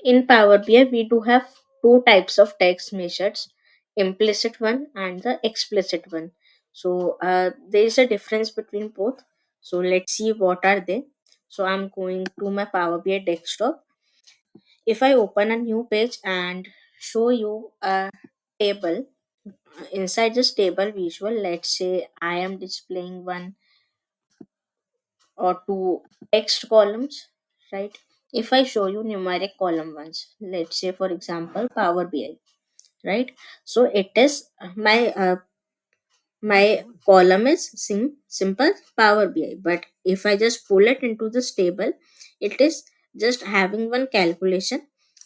In Power BI, we do have two types of text measures, implicit one and the explicit one. So there is a difference between both. So let's see what are they. So I'm going to my Power BI desktop. If I open a new page and show you a table, inside this table visual, let's say I am displaying one or two text columns, right? If I show you numeric column ones, let's say for example Power BI, right? So it is my column is simple Power BI, but if I just pull it into this table, it is just having one calculation,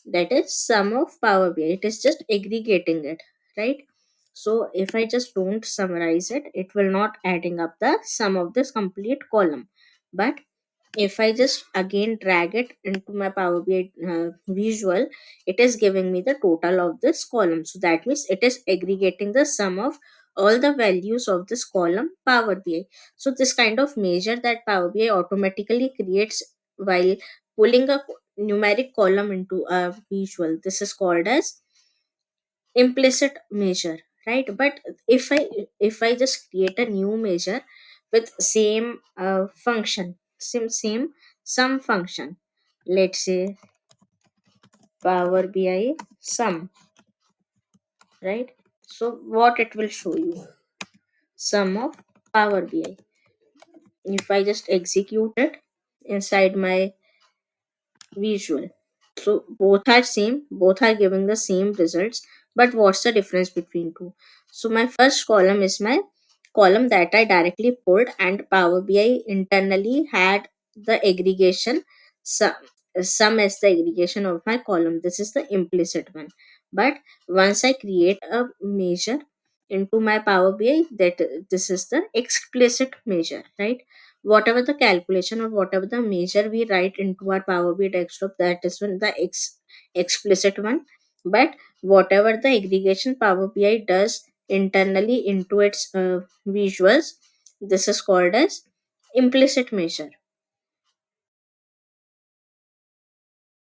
that is sum of Power BI. It is just aggregating it, right? So if I just don't summarize it, it will not adding up the sum of this complete column. But if I just again drag it into my Power BI visual, it is giving me the total of this column. So that means it is aggregating the sum of all the values of this column Power BI. So this kind of measure that Power BI automatically creates while pulling a numeric column into a visual, this is called as implicit measure, right? But if I just create a new measure with same function, same sum function, let's say Power BI sum, right? So what it will show you, sum of Power BI. If I just execute it inside my visual, so both are same, both are giving the same results, but what's the difference between two? So my first column is my column that I directly pulled, and Power BI internally had the aggregation sum, sum as the aggregation of my column. This is the implicit one. But once I create a measure into my Power BI, that this is the explicit measure, right? Whatever the calculation or whatever the measure we write into our Power BI desktop, that is one the explicit one. But whatever the aggregation Power BI does internally into its visuals, this is called as implicit measure.